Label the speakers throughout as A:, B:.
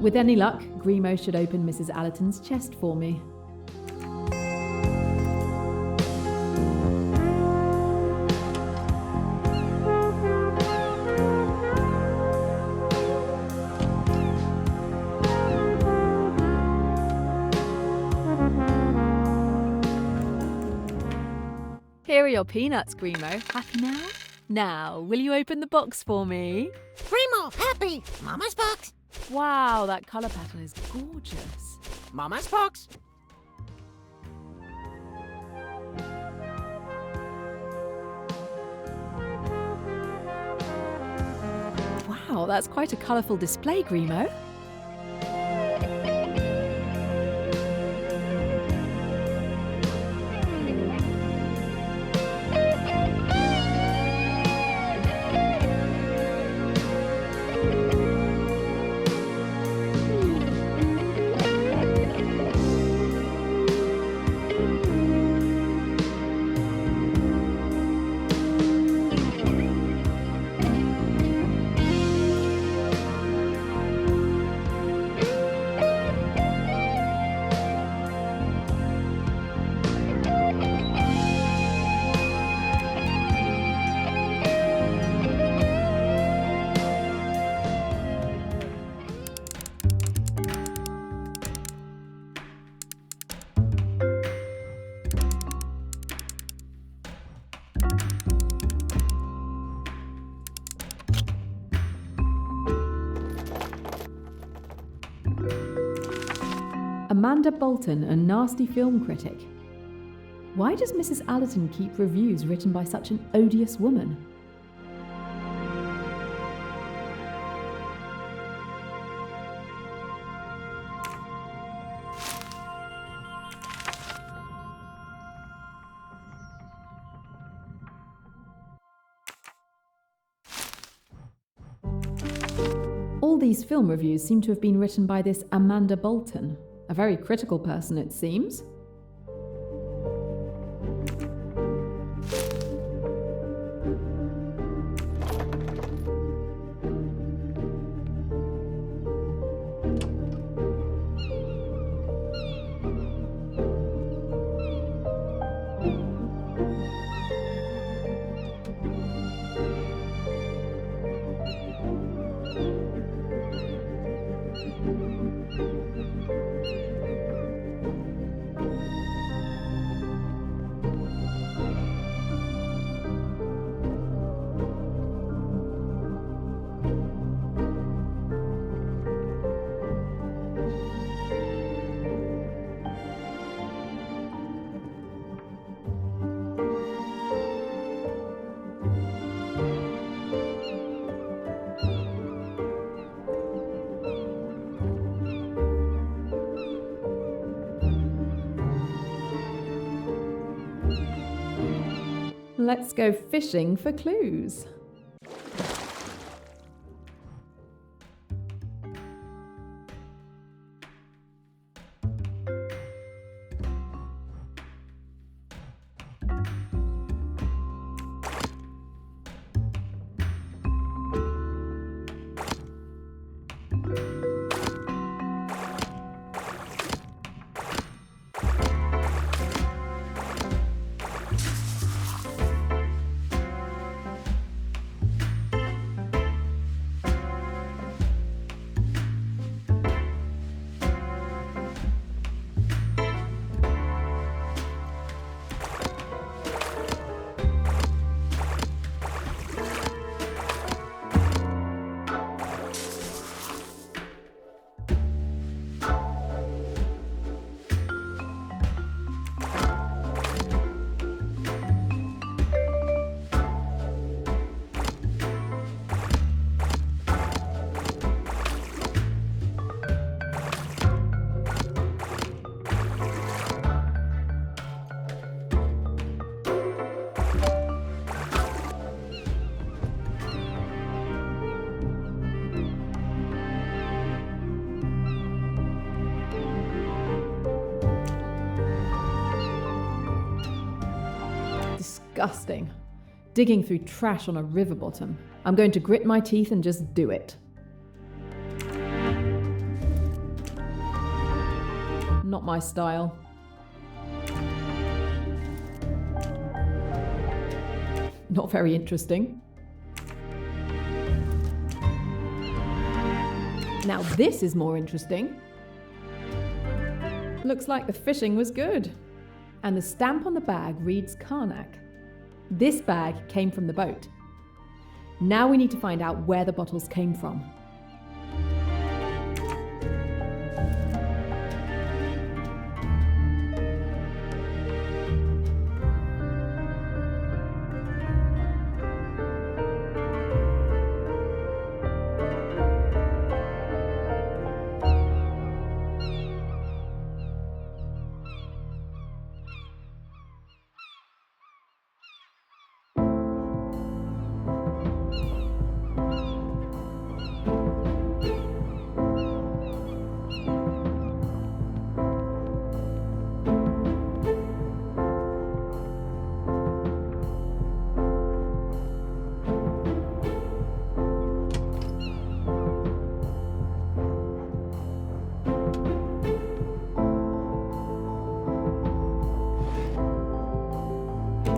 A: With any luck, Grimo should open Mrs. Allerton's chest for me. Here are your peanuts, Grimo. Happy now? Now, will you open the box for me?
B: Grimo, happy! Mama's box!
A: Wow, that colour pattern is gorgeous.
B: Mama's box!
A: Wow, that's quite a colourful display, Grimo. Amanda Bolton, a nasty film critic. Why does Mrs. Allerton keep reviews written by such an odious woman? All these film reviews seem to have been written by this Amanda Bolton. A very critical person, it seems. Let's go fishing for clues. Disgusting. Digging through trash on a river bottom. I'm going to grit my teeth and just do it. Not my style. Not very interesting. Now this is more interesting. Looks like the fishing was good. And the stamp on the bag reads Karnak. This bag came from the boat. Now we need to find out where the bottles came from.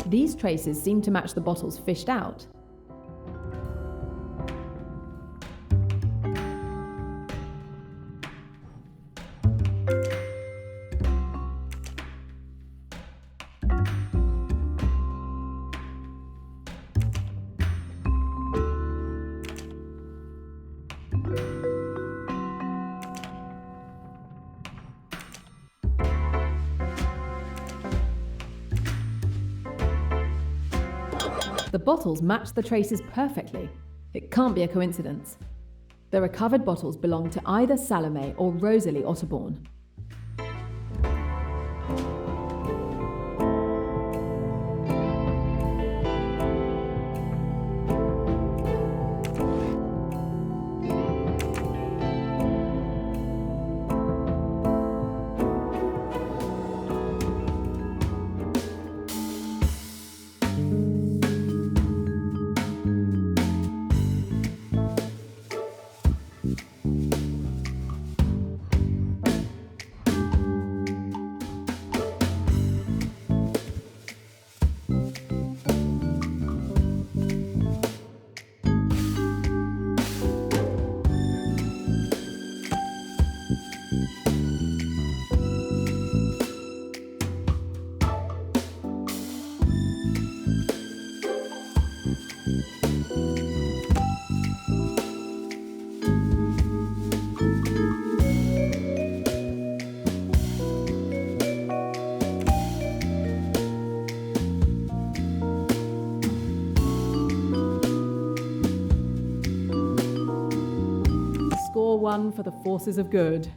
A: These traces seem to match the bottles fished out. The bottles match the traces perfectly. It can't be a coincidence. The recovered bottles belong to either Salome or Rosalie Otterborn. Score 1 for the forces of good.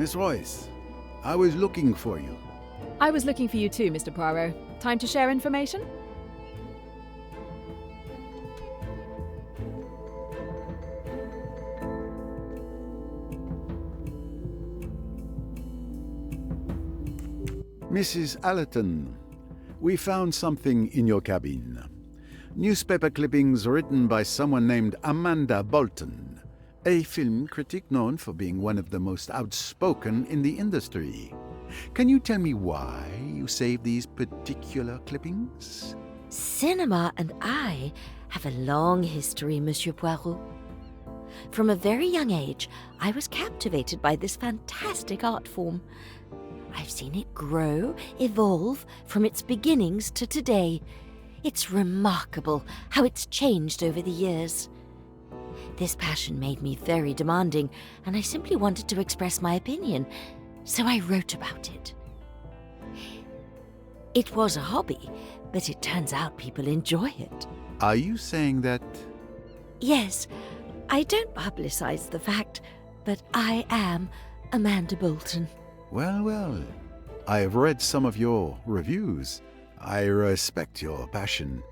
C: Miss Royce, I was looking for you.
A: I was looking for you too, Mr. Poirot. Time to share information?
C: Mrs. Allerton, we found something in your cabin. Newspaper clippings written by someone named Amanda Bolton, a film critic known for being one of the most outspoken in the industry. Can you tell me why you saved these particular clippings?
D: Cinema and I have a long history, Monsieur Poirot. From a very young age, I was captivated by this fantastic art form. I've seen it grow, evolve from its beginnings to today. It's remarkable how it's changed over the years. This passion made me very demanding, and I simply wanted to express my opinion, so I wrote about it. It was a hobby, but it turns out people enjoy it.
C: Are you saying that...
D: Yes, I don't publicize the fact, but I am Amanda Bolton.
C: Well, I have read some of your reviews. I respect your passion.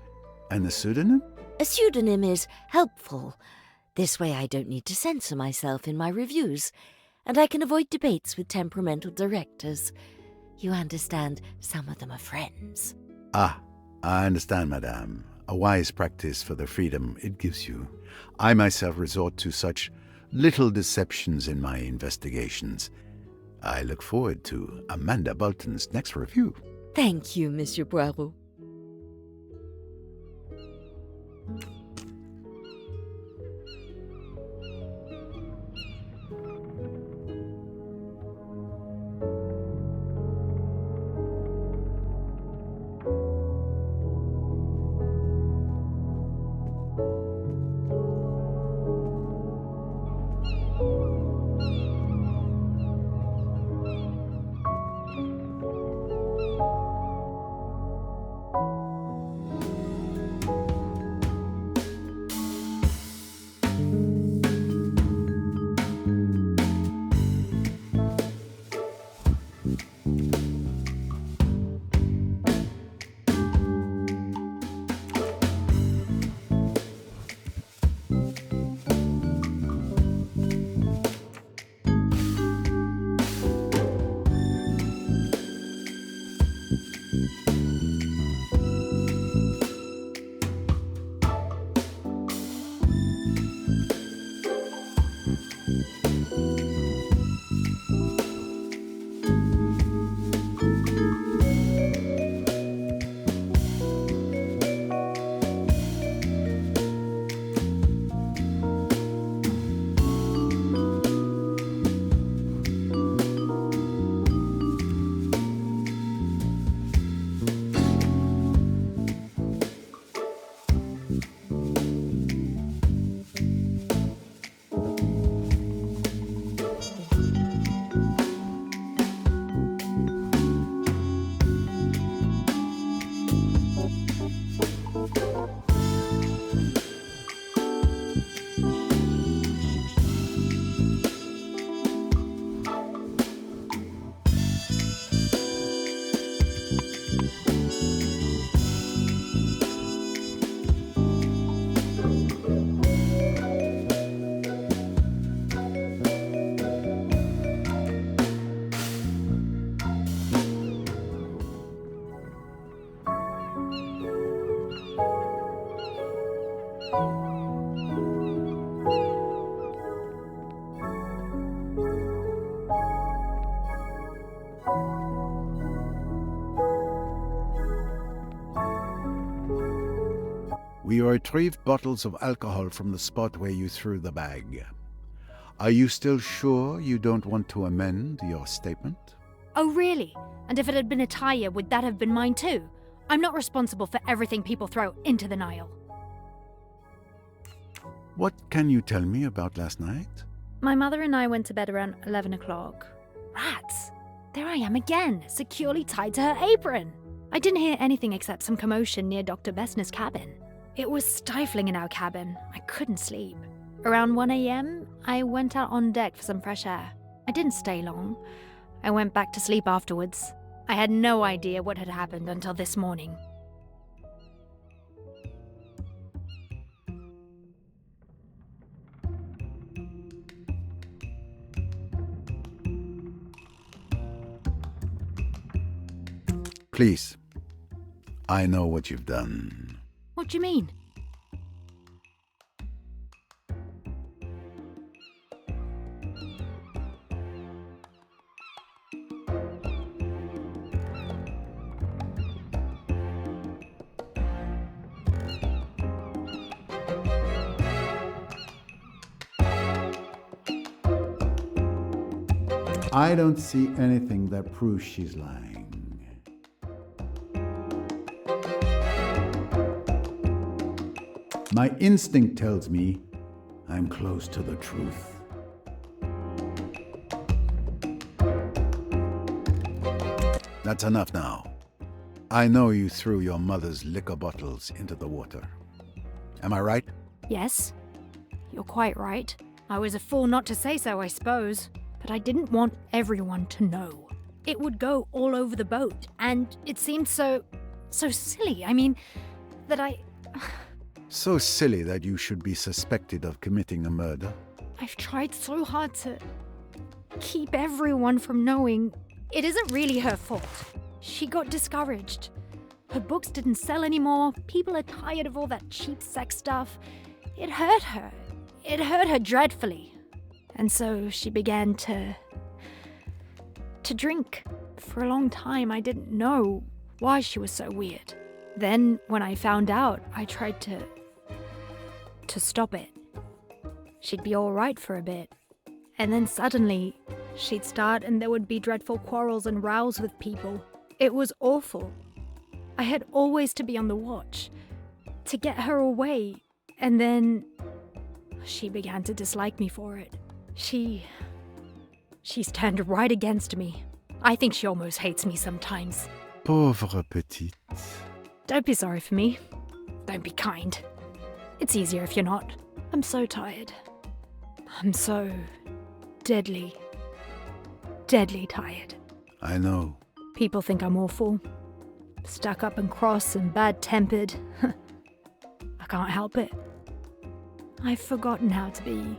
C: And the pseudonym?
D: A pseudonym is helpful. This way I don't need to censor myself in my reviews, and I can avoid debates with temperamental directors. You understand, some of them are friends.
C: Ah, I understand, madame. A wise practice for the freedom it gives you. I myself resort to such little deceptions in my investigations. I look forward to Amanda Bolton's next review.
D: Thank you, Monsieur Poirot.
C: We retrieved bottles of alcohol from the spot where you threw the bag. Are you still sure you don't want to amend your statement?
E: Oh, really? And if it had been a tire, would that have been mine too? I'm not responsible for everything people throw into the Nile.
C: What can you tell me about last night?
E: My mother and I went to bed around 11 o'clock. Rats! There I am again, securely tied to her apron. I didn't hear anything except some commotion near Dr. Bessner's cabin. It was stifling in our cabin. I couldn't sleep. Around 1 a.m., I went out on deck for some fresh air. I didn't stay long. I went back to sleep afterwards. I had no idea what had happened until this morning.
C: Please, I know what you've done.
E: What do you mean?
C: I don't see anything that proves she's lying. My instinct tells me I'm close to the truth. That's enough now. I know you threw your mother's liquor bottles into the water. Am I right?
E: Yes, you're quite right. I was a fool not to say so, I suppose. But I didn't want everyone to know. It would go all over the boat, and it seemed so silly. I mean, that I...
C: So silly that you should be suspected of committing a murder.
E: I've tried so hard to keep everyone from knowing. It isn't really her fault. She got discouraged. Her books didn't sell anymore. People are tired of all that cheap sex stuff. It hurt her. It hurt her dreadfully. And so she began to drink. For a long time, I didn't know why she was so weird. Then, when I found out, I tried to stop it. She'd be all right for a bit. And then suddenly, she'd start and there would be dreadful quarrels and rows with people. It was awful. I had always to be on the watch, to get her away. And then she began to dislike me for it. She's turned right against me. I think she almost hates me sometimes.
C: Pauvre petite.
E: Don't be sorry for me. Don't be kind. It's easier if you're not. I'm so tired. I'm so deadly tired.
C: I know.
E: People think I'm awful. Stuck up and cross and bad-tempered. I can't help it. I've forgotten how to be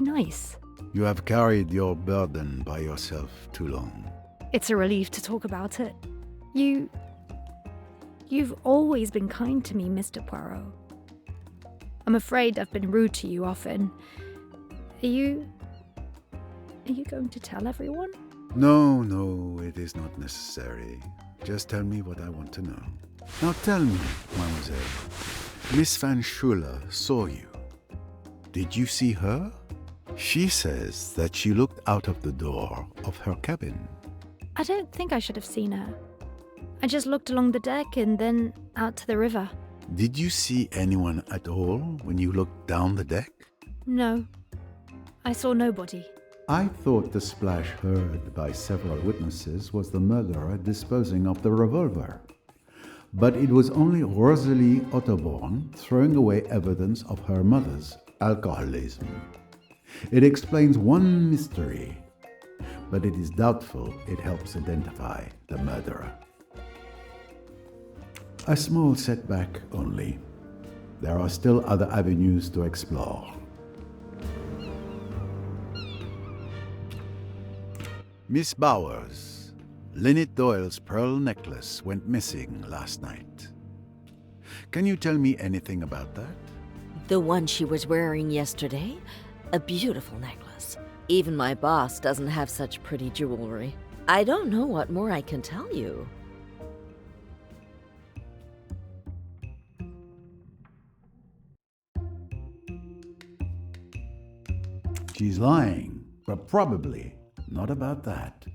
E: nice.
C: You have carried your burden by yourself too long.
E: It's a relief to talk about it. You've always been kind to me, Mr. Poirot. I'm afraid I've been rude to you often. Are you going to tell everyone?
C: No, it is not necessary. Just tell me what I want to know. Now tell me, mademoiselle, Miss Van Schuler saw you. Did you see her? She says that she looked out of the door of her cabin.
E: I don't think I should have seen her. I just looked along the deck and then out to the river.
C: Did you see anyone at all when you looked down the deck?
E: No, I saw nobody.
C: I thought the splash heard by several witnesses was the murderer disposing of the revolver. But it was only Rosalie Otterborn throwing away evidence of her mother's alcoholism. It explains one mystery, but it is doubtful it helps identify the murderer. A small setback only. There are still other avenues to explore. Miss Bowers, Lynette Doyle's pearl necklace went missing last night. Can you tell me anything about that?
D: The one she was wearing yesterday? A beautiful necklace. Even my boss doesn't have such pretty jewelry. I don't know what more I can tell you.
C: She's lying, but probably not about that.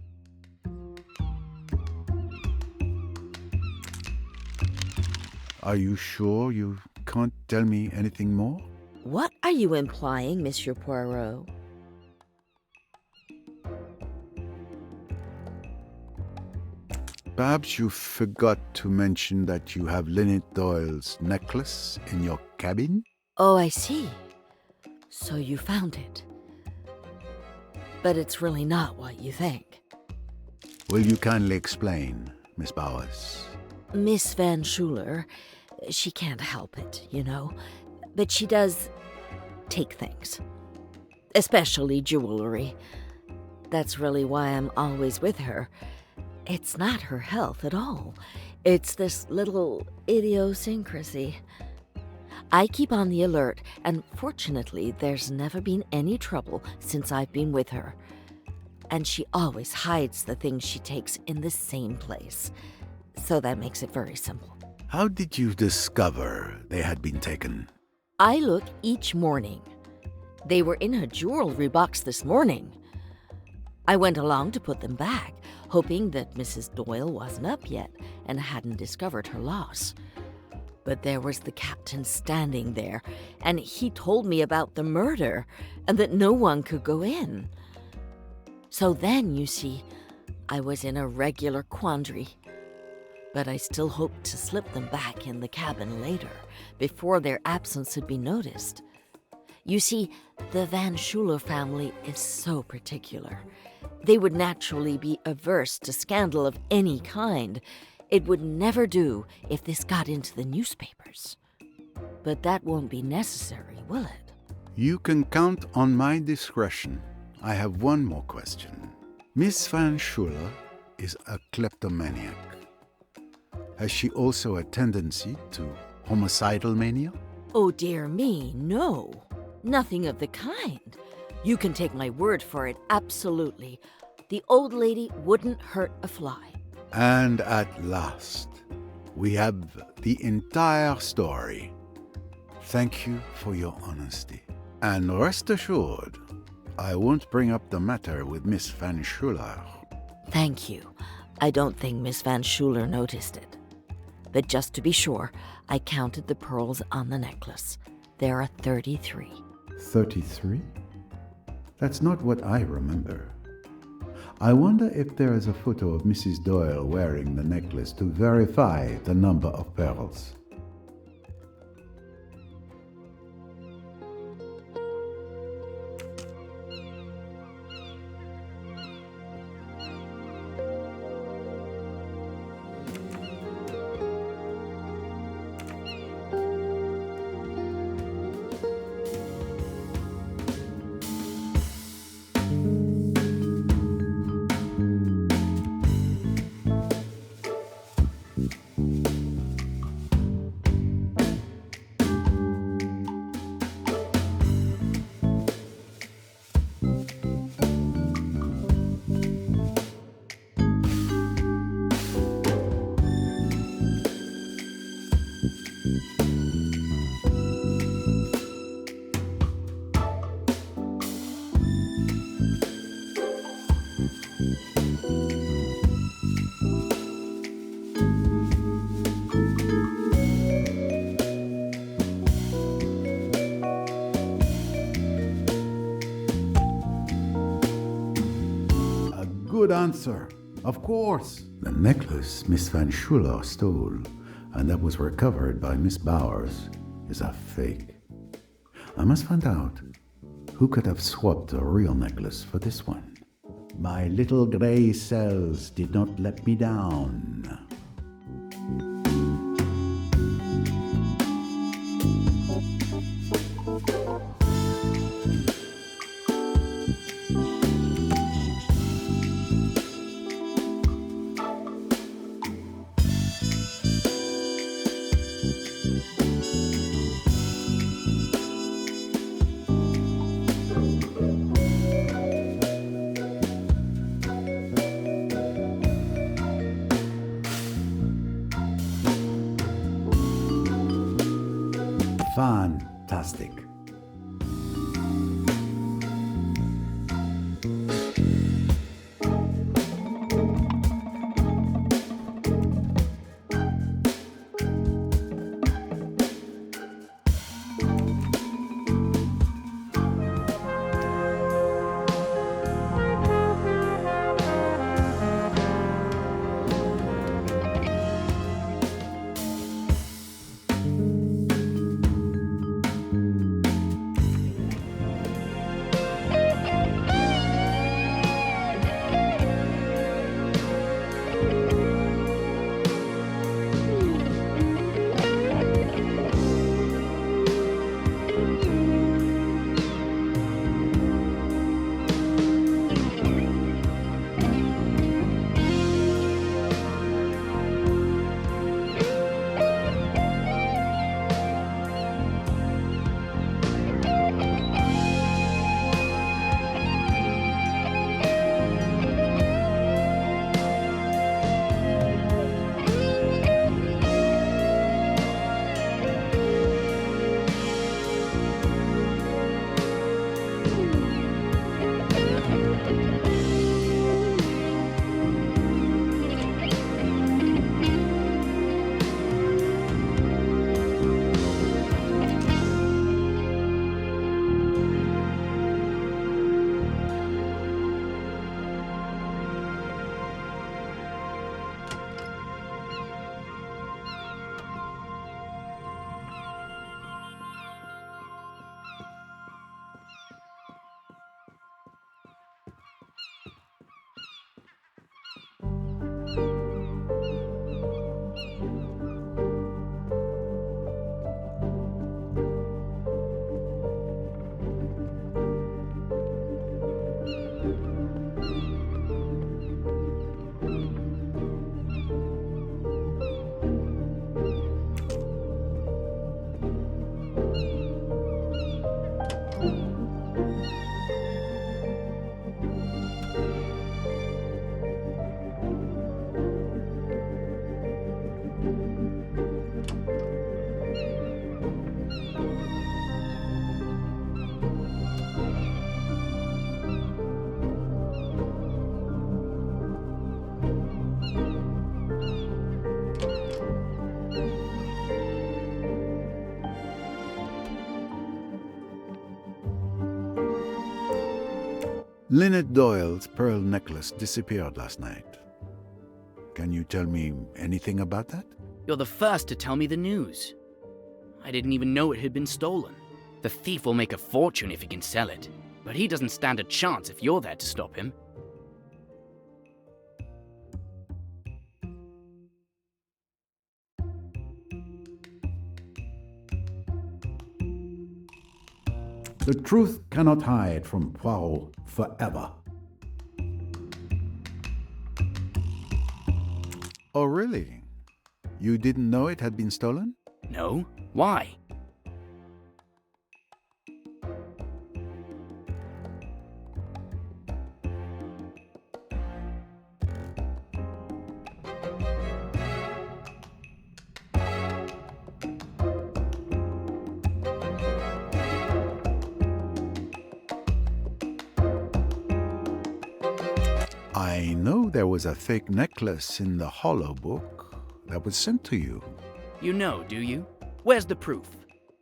C: Are you sure you can't tell me anything more?
D: What are you implying, Monsieur Poirot?
C: Perhaps you forgot to mention that you have Lynette Doyle's necklace in your cabin?
D: Oh, I see. So you found it. but it's really not what you think.
C: Will you kindly explain, Miss Bowers?
D: Miss Van Schuler, she can't help it, you know, but she does take things, especially jewelry. That's really why I'm always with her. It's not her health at all. It's this little idiosyncrasy. I keep on the alert, and fortunately, there's never been any trouble since I've been with her. And she always hides the things she takes in the same place. So that makes it very simple.
C: How did you discover they had been taken?
D: I look each morning. They were in her jewelry box this morning. I went along to put them back, hoping that Mrs. Doyle wasn't up yet and hadn't discovered her loss. But there was the captain standing there, and he told me about the murder and that no one could go in. So then, you see, I was in a regular quandary. But I still hoped to slip them back in the cabin later, before their absence had been noticed. You see, the Van Schuler family is so particular. They would naturally be averse to scandal of any kind. It would never do if this got into the newspapers. But that won't be necessary, will it?
C: You can count on my discretion. I have one more question. Miss Van Schuler is a kleptomaniac. Has she also a tendency to homicidal mania?
D: Oh, dear me, no. Nothing of the kind. You can take my word for it, absolutely. The old lady wouldn't hurt a fly.
C: And at last, we have the entire story. Thank you for your honesty. And rest assured, I won't bring up the matter with Miss Van Schuler.
D: Thank you. I don't think Miss Van Schuler noticed it. But just to be sure, I counted the pearls on the necklace. There are 33.
C: 33? That's not what I remember. I wonder if there is a photo of Mrs. Doyle wearing the necklace to verify the number of pearls. Good answer. Of course. The necklace Miss Van Schuler stole, and that was recovered by Miss Bowers, is a fake. I must find out who could have swapped a real necklace for this one. My little gray cells did not let me down. Fantastic. Lynette Doyle's pearl necklace disappeared last night. Can you tell me anything about that?
F: You're the first to tell me the news. I didn't even know it had been stolen. The thief will make a fortune if he can sell it, but he doesn't stand a chance if you're there to stop him.
C: The truth cannot hide from Poirot forever. Oh, really? You didn't know it had been stolen?
F: No? Why?
C: I know there was a fake necklace in the hollow book that was sent to you.
F: You know, do you? Where's the proof?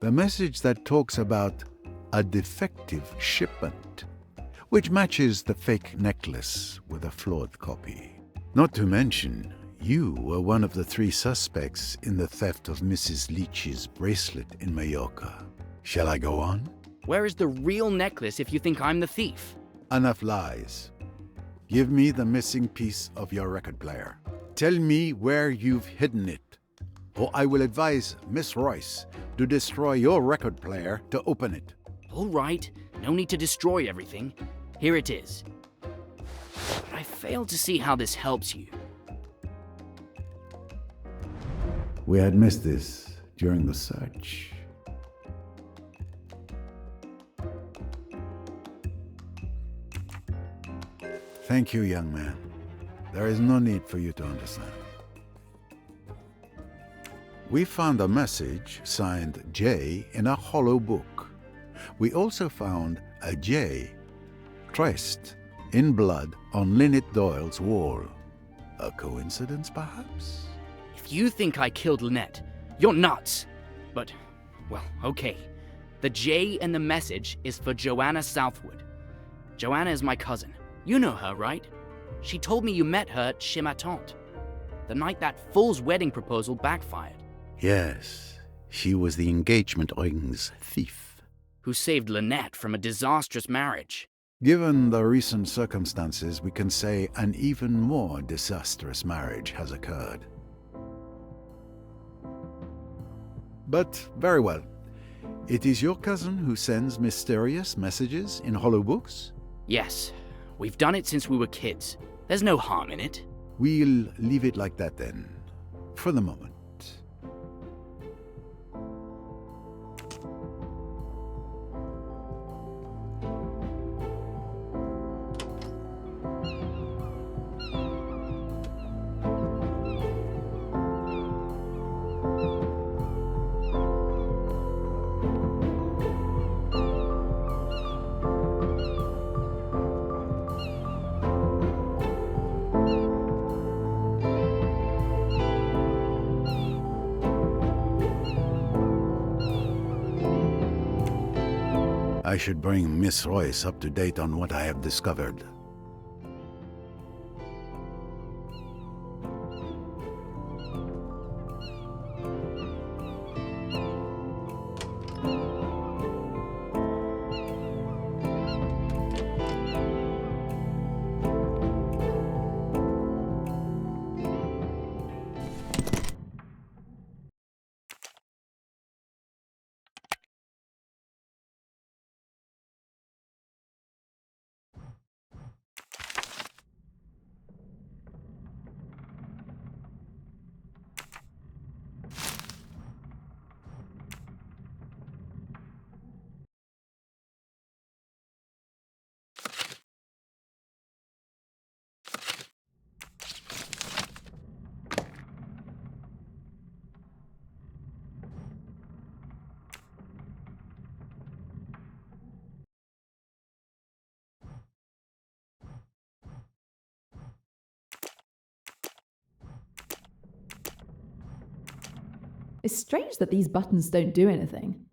C: The message that talks about a defective shipment, which matches the fake necklace with a flawed copy. Not to mention, you were one of the 3 suspects in the theft of Mrs. Leach's bracelet in Mallorca. Shall I go on?
F: Where is the real necklace if you think I'm the thief?
C: Enough lies. Give me the missing piece of your record player. Tell me where you've hidden it, or I will advise Miss Royce to destroy your record player to open it.
F: All right, no need to destroy everything. Here it is. But I fail to see how this helps you.
C: We had missed this during the search. Thank you, young man. There is no need for you to understand. We found a message signed J in a hollow book. We also found a J traced in blood on Lynette Doyle's wall. A coincidence, perhaps?
F: If you think I killed Lynette, you're nuts. But, well, okay. The J in the message is for Joanna Southwood. Joanna is my cousin. You know her, right? She told me you met her at Chez Ma Tante, the night that fool's wedding proposal backfired.
C: Yes, she was the engagement ring's thief.
F: Who saved Lynette from a disastrous marriage.
C: Given the recent circumstances, we can say an even more disastrous marriage has occurred. But very well. It is your cousin who sends mysterious messages in hollow books?
F: Yes, we've done it since we were kids. There's no harm in it.
C: We'll leave it like that then, for the moment. I should bring Miss Royce up to date on what I have discovered.
A: It's strange that these buttons don't do anything.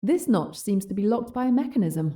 A: This notch seems to be locked by a mechanism.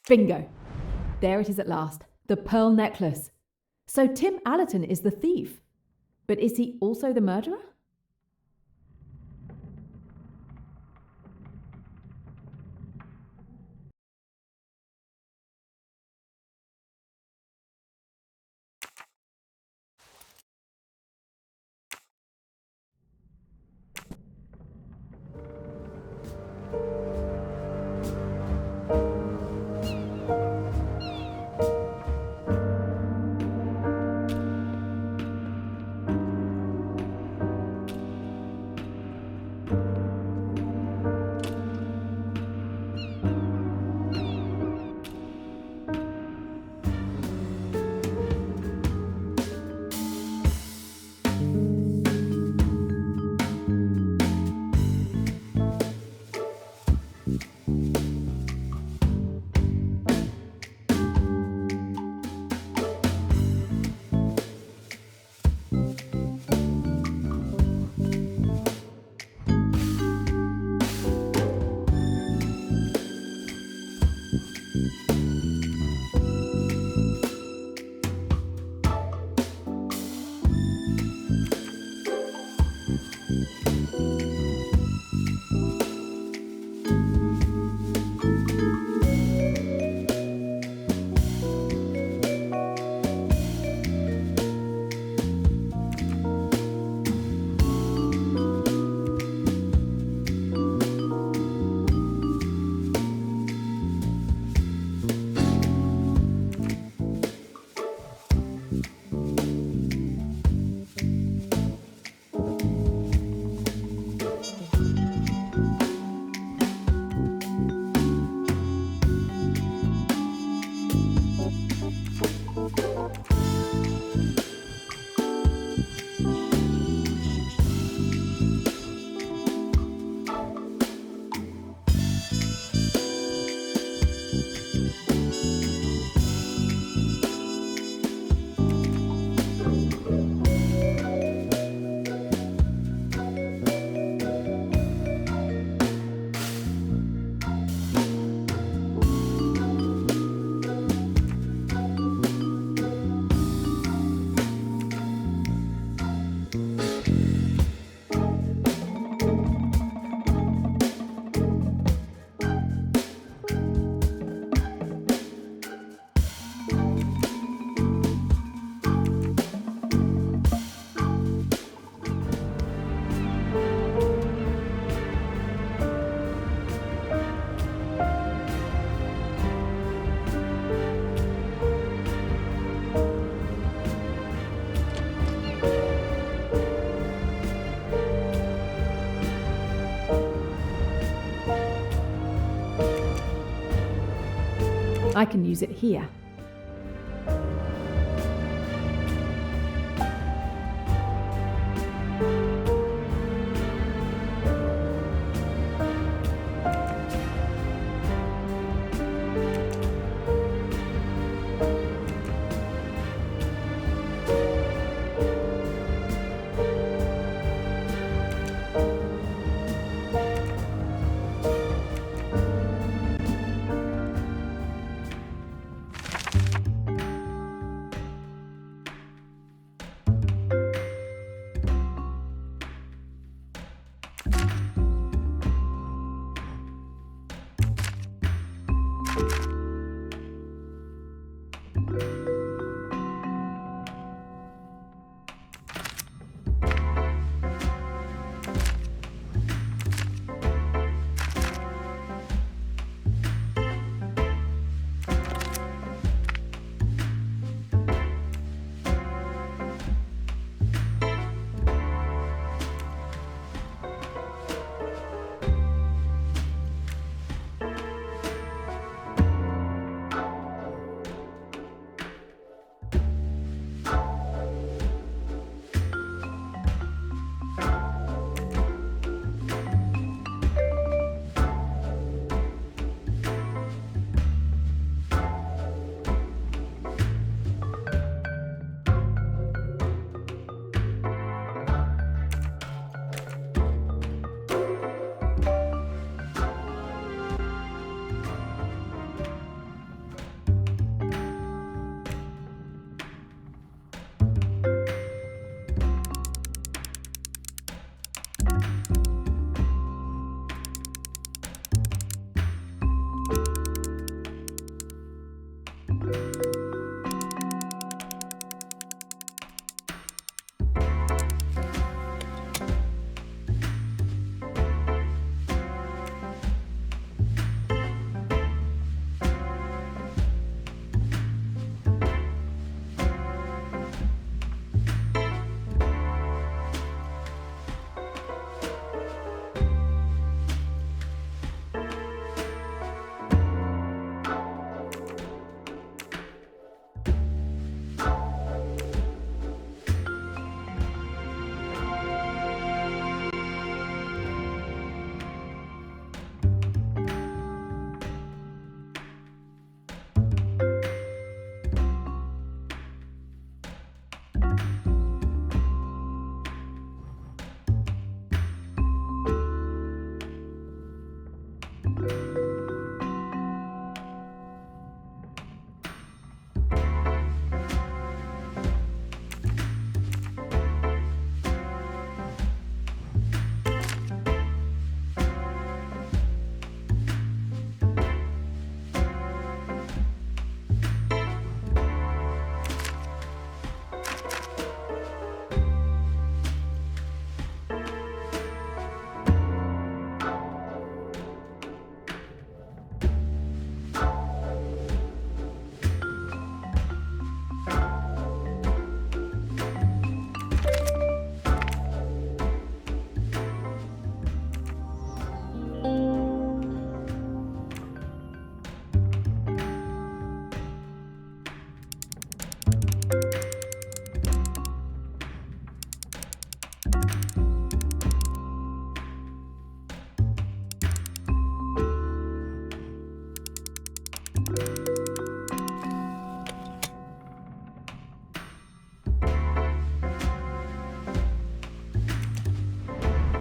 A: Bingo! There it is at last. The pearl necklace. So Tim Allerton is the thief. But is he also the murderer? I can use it here.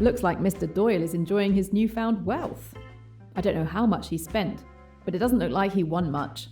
A: Looks like Mr. Doyle is enjoying his newfound wealth. I don't know how much he spent, but it doesn't look like he won much.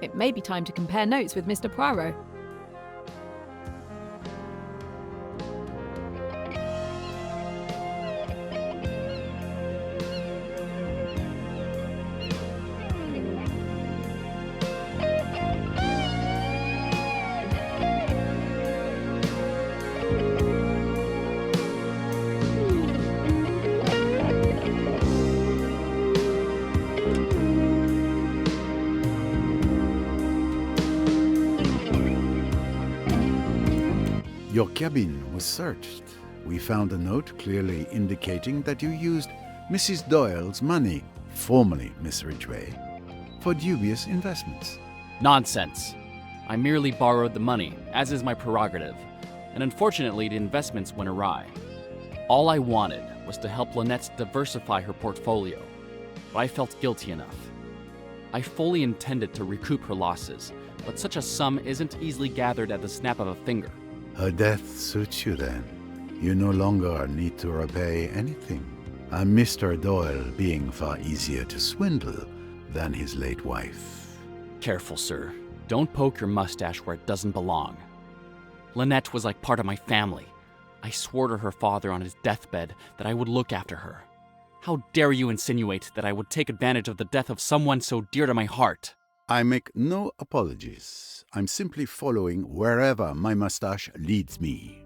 A: It may be time to compare notes with Mr. Poirot.
C: Your cabin was searched. We found a note clearly indicating that you used Mrs. Doyle's money, formerly Miss Ridgway, for dubious investments.
G: Nonsense. I merely borrowed the money, as is my prerogative, and unfortunately the investments went awry. All I wanted was to help Lynette diversify her portfolio, but I felt guilty enough. I fully intended to recoup her losses, but such a sum isn't easily gathered at the snap of a finger.
C: Her death suits you then. You no longer need to repay anything. And Mr. Doyle being far easier to swindle than his late wife.
G: Careful, sir. Don't poke your mustache where it doesn't belong. Lynette was like part of my family. I swore to her father on his deathbed that I would look after her. How dare you insinuate that I would take advantage of the death of someone so dear to my heart?
C: I make no apologies. I'm simply following wherever my mustache leads me.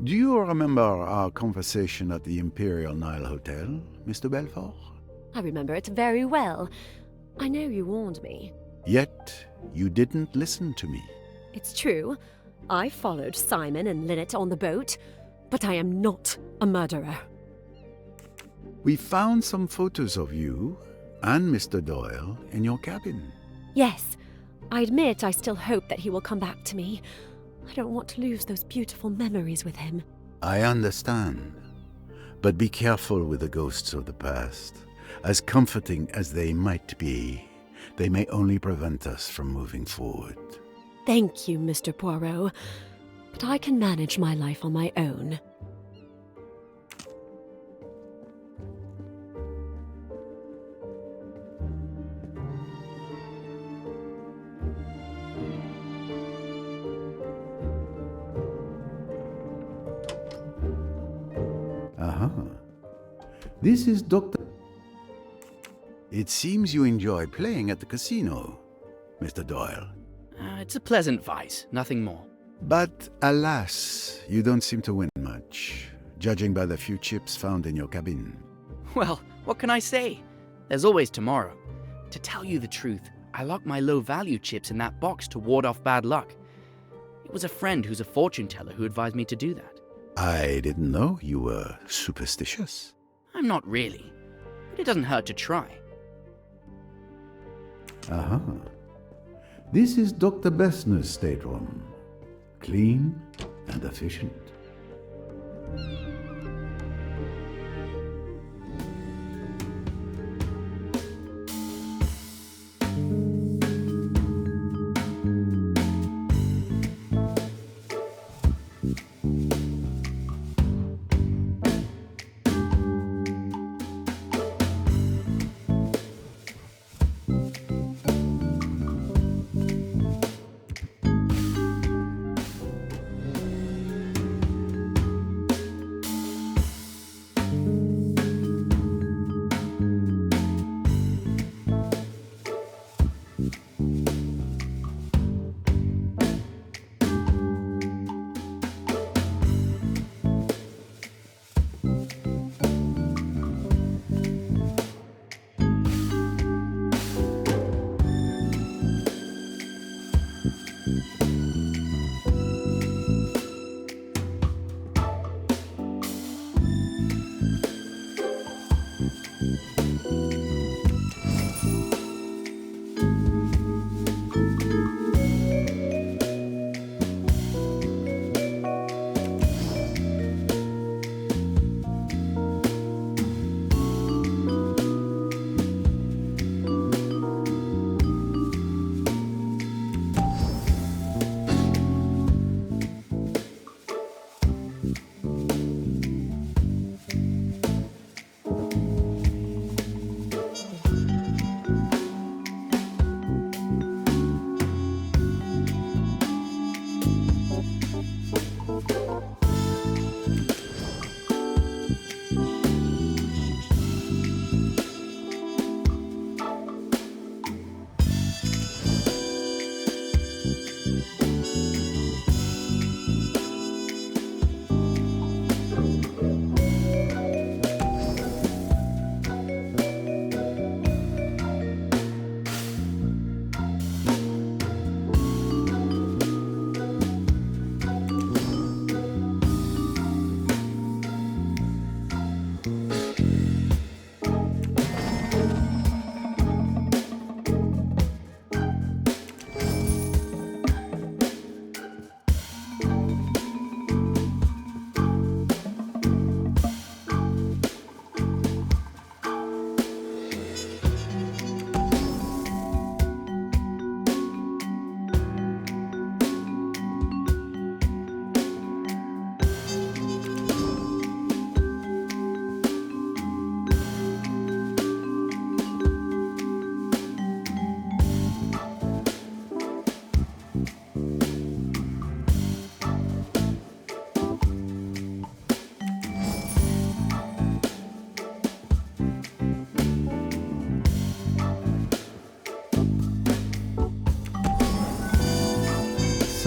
C: Do you remember our conversation at the Imperial Nile Hotel, Mr. Belfort?
H: I remember it very well. I know you warned me.
C: Yet you didn't listen to me.
H: It's true. I followed Simon and Lynette on the boat, but I am not a murderer.
C: We found some photos of you and Mr. Doyle in your cabin.
H: Yes, I admit I still hope that he will come back to me. I don't want to lose those beautiful memories with him.
C: I understand. But be careful with the ghosts of the past. As comforting as they might be, they may only prevent us from moving forward.
H: Thank you, Mr. Poirot, but I can manage my life on my own.
C: This is Dr. It seems you enjoy playing at the casino, Mr. Doyle.
F: It's a pleasant vice, nothing more.
C: But alas, you don't seem to win much, judging by the few chips found in your cabin.
F: Well, what can I say? There's always tomorrow. To tell you the truth, I locked my low-value chips in that box to ward off bad luck. It was a friend who's a fortune teller who advised me to do that.
C: I didn't know you were superstitious.
F: I'm not really, but it doesn't hurt to try.
C: This is Dr. Bessner's stateroom. Clean and efficient.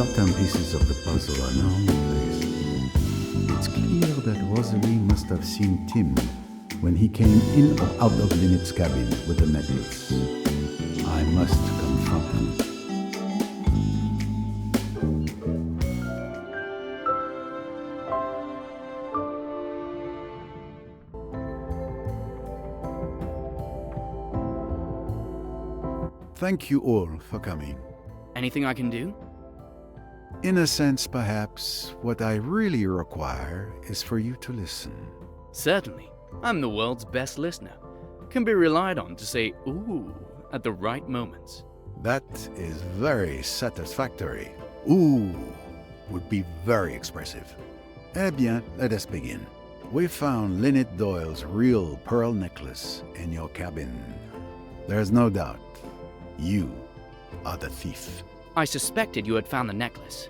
C: Certain pieces of the puzzle are now in place. It's clear that Rosalie must have seen Tim when he came in or out of Lynette's cabin with the necklace. I must confront them. Thank you all for coming.
F: Anything I can do?
C: In a sense, perhaps, what I really require is for you to listen.
F: Certainly. I'm the world's best listener. Can be relied on to say ooh at the right moments.
C: That is very satisfactory. Ooh would be very expressive. Eh bien, let us begin. We found Lynette Doyle's real pearl necklace in your cabin. There's no doubt. You are the thief.
F: I suspected you had found the necklace,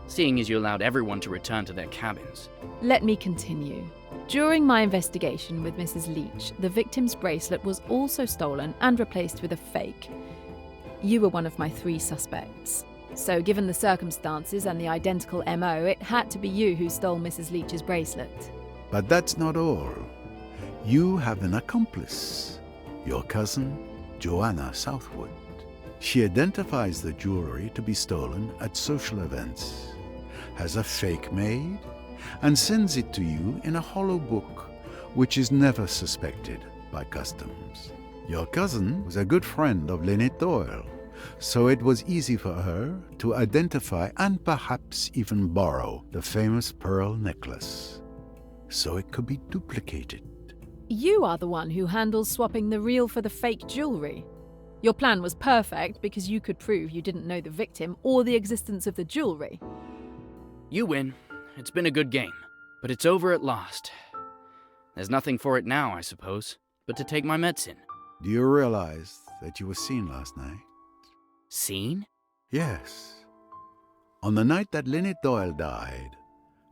F: seeing as you allowed everyone to return to their cabins.
A: Let me continue. During my investigation with Mrs. Leach, the victim's bracelet was also stolen and replaced with a fake. You were one of my 3 suspects. So given the circumstances and the identical MO, it had to be you who stole Mrs. Leach's bracelet.
C: But that's not all. You have an accomplice, your cousin, Joanna Southwood. She identifies the jewelry to be stolen at social events, has a fake made, and sends it to you in a hollow book, which is never suspected by customs. Your cousin was a good friend of Lynette Doyle, so it was easy for her to identify and perhaps even borrow the famous pearl necklace, so it could be duplicated.
A: You are the one who handles swapping the real for the fake jewelry. Your plan was perfect because you could prove you didn't know the victim or the existence of the jewelry.
F: You win. It's been a good game, but it's over at last. There's nothing for it now, I suppose, but to take my medicine.
C: Do you realize that you were seen last night?
F: Seen?
C: Yes. On the night that Lynette Doyle died,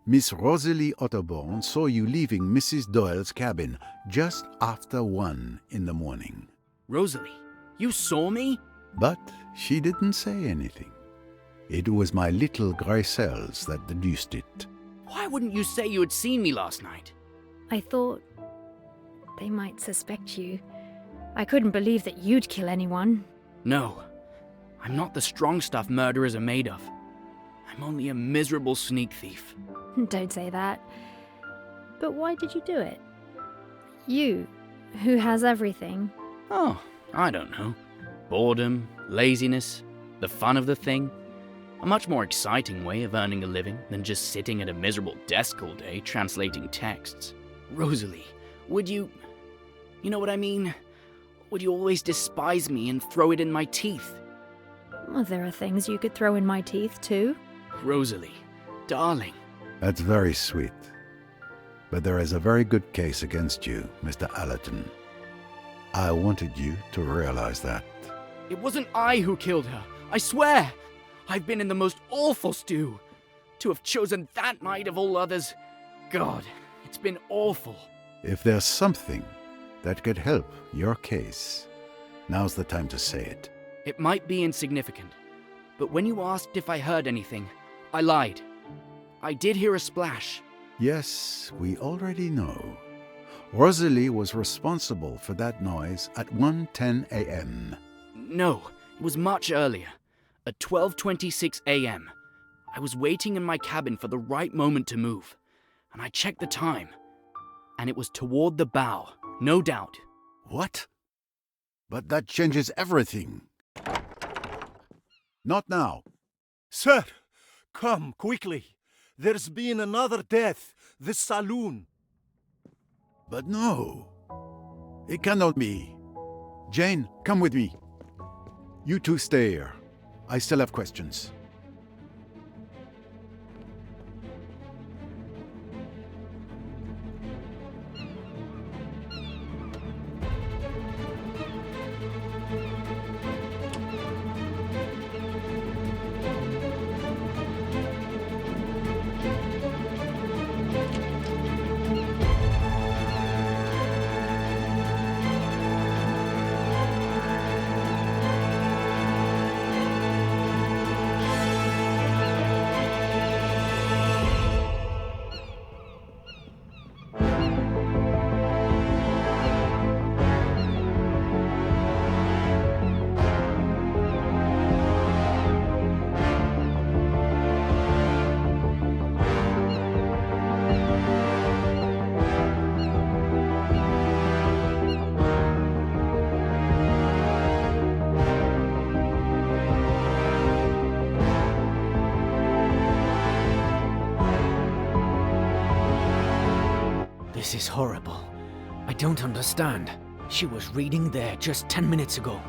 C: Miss Rosalie Otterborn saw you leaving Mrs. Doyle's cabin just after 1 in the morning.
F: Rosalie, you saw me?
C: But she didn't say anything. It was my little grey cells that deduced it.
F: Why wouldn't you say you had seen me last night?
E: I thought they might suspect you. I couldn't believe that you'd kill anyone.
F: No, I'm not the strong stuff murderers are made of. I'm only a miserable sneak thief.
E: Don't say that. But why did you do it? You, who has everything.
F: Oh, I don't know. Boredom, laziness, the fun of the thing. A much more exciting way of earning a living than just sitting at a miserable desk all day translating texts. Rosalie, would you... You know what I mean? Would you always despise me and throw it in my teeth?
E: Well, there are things you could throw in my teeth, too.
F: Rosalie, darling.
C: That's very sweet. But there is a very good case against you, Mr. Allerton. I wanted you to realize that.
F: It wasn't I who killed her, I swear! I've been in the most awful stew. To have chosen that night of all others... God, it's been awful.
C: If there's something that could help your case, now's the time to say it.
F: It might be insignificant, but when you asked if I heard anything, I lied. I did hear a splash.
C: Yes, we already know. Rosalie was responsible for that noise at 1:10 a.m.
F: No, it was much earlier. At 12:26 a.m. I was waiting in my cabin for the right moment to move, and I checked the time, and it was toward the bow, no doubt.
C: What? But that changes everything. Not now.
I: Sir, come quickly. There's been another death. The saloon.
C: But no. It cannot be. Jane, come with me. You two stay here. I still have questions.
J: This is horrible. I don't understand. She was reading there just 10 minutes ago.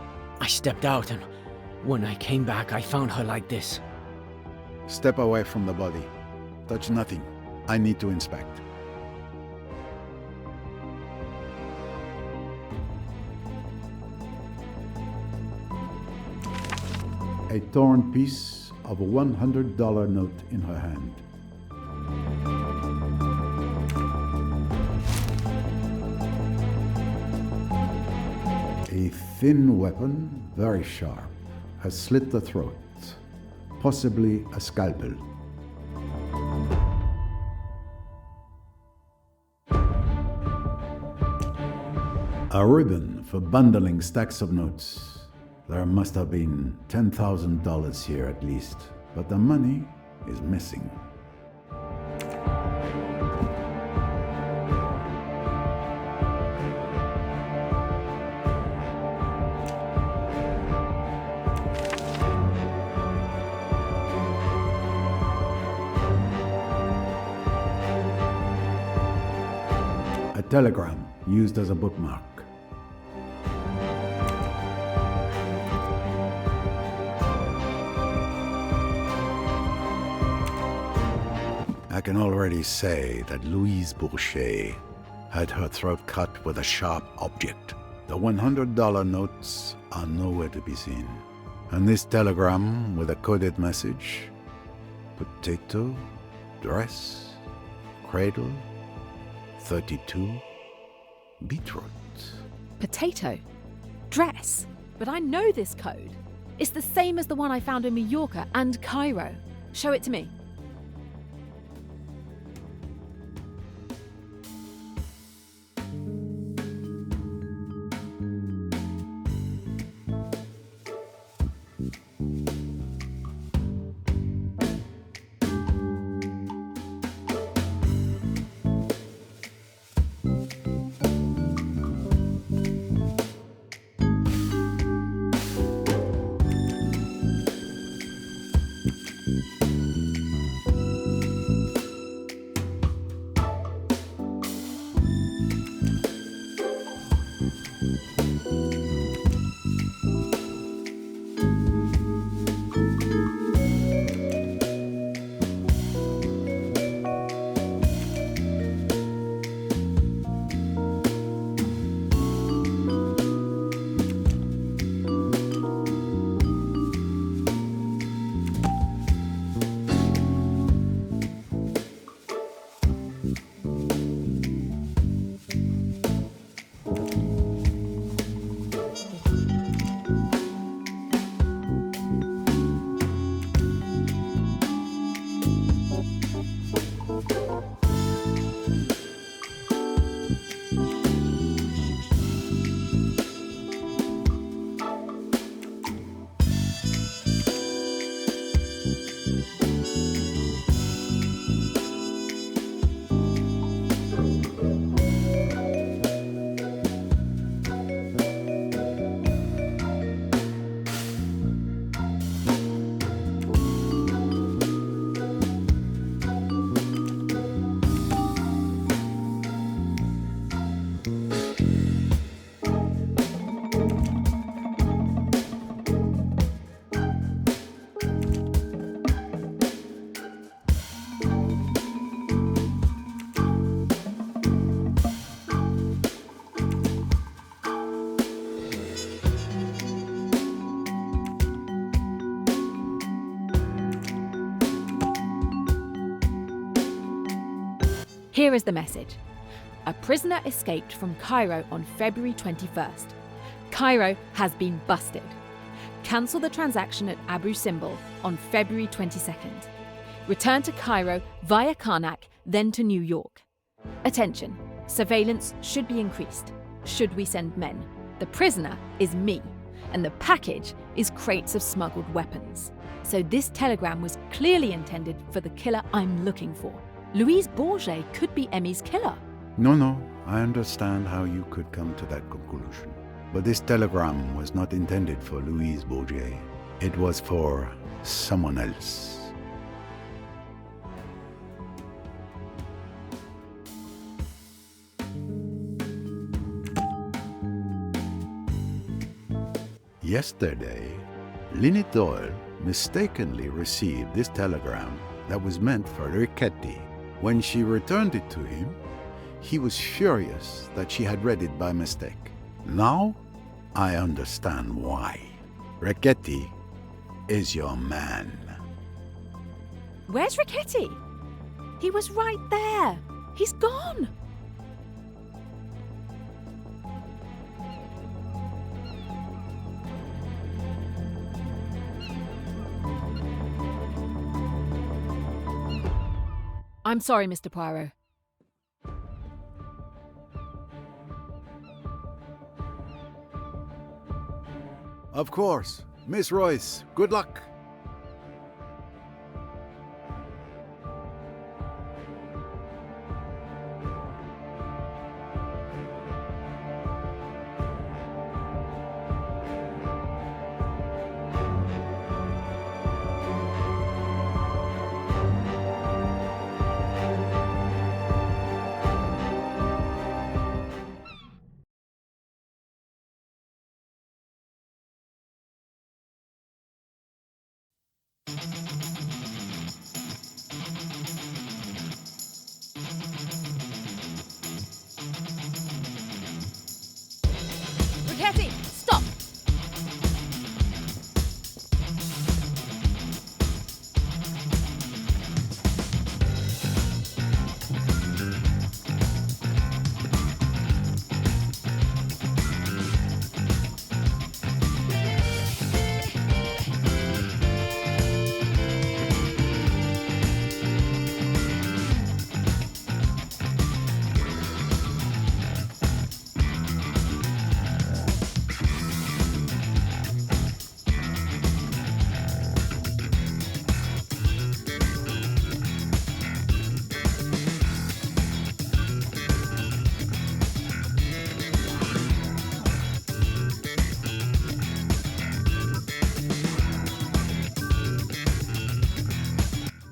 J: I stepped out and when I came back I found her like this.
C: Step away from the body. Touch nothing. I need to inspect. A torn piece of a $100 note in her hand. A thin weapon, very sharp, has slit the throat, possibly a scalpel. A ribbon for bundling stacks of notes. There must have been $10,000 here at least, but the money is missing. A telegram used as a bookmark. I can already say that Louise Boucher had her throat cut with a sharp object. The $100 notes are nowhere to be seen. And this telegram with a coded message: potato, dress, cradle, 32, beetroot.
A: Potato. Dress. But I know this code. It's the same as the one I found in Mallorca and Cairo. Show it to me. Here is the message. A prisoner escaped from Cairo on February 21st. Cairo has been busted. Cancel the transaction at Abu Simbel on February 22nd. Return to Cairo via Karnak, then to New York. Attention, surveillance should be increased. Should we send men? The prisoner is me, and the package is crates of smuggled weapons. So this telegram was clearly intended for the killer I'm looking for. Louise Bourget could be Emmy's killer.
C: No, I understand how you could come to that conclusion. But this telegram was not intended for Louise Bourget. It was for someone else. Yesterday, Lynette Doyle mistakenly received this telegram that was meant for Riquetti. When she returned it to him, he was furious that she had read it by mistake. Now, I understand why. Riquetti is your man.
A: Where's Riquetti? He was right there. He's gone. I'm sorry, Mr. Poirot.
C: Of course. Miss Royce, good luck.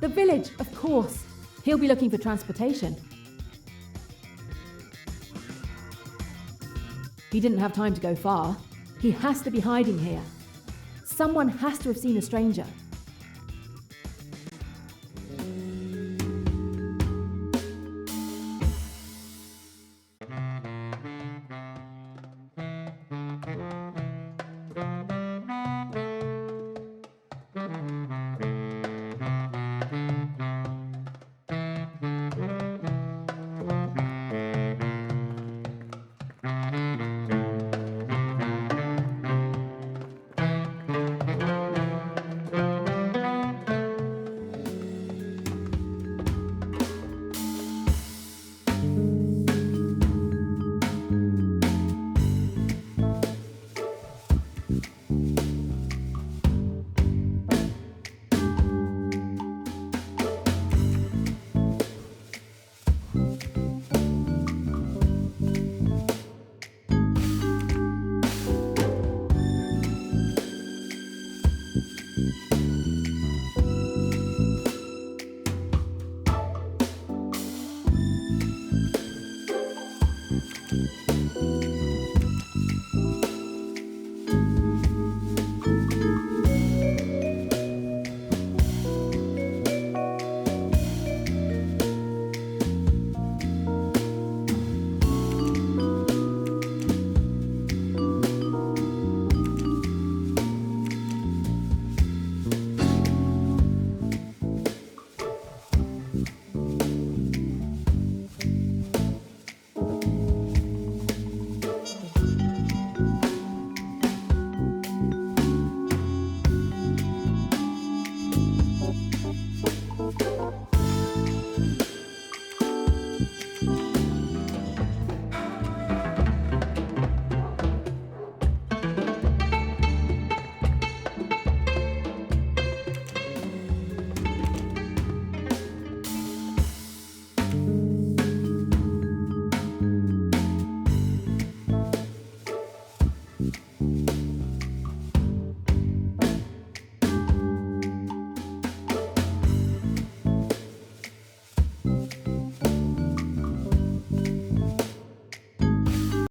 A: The village, of course. He'll be looking for transportation. He didn't have time to go far. He has to be hiding here. Someone has to have seen a stranger.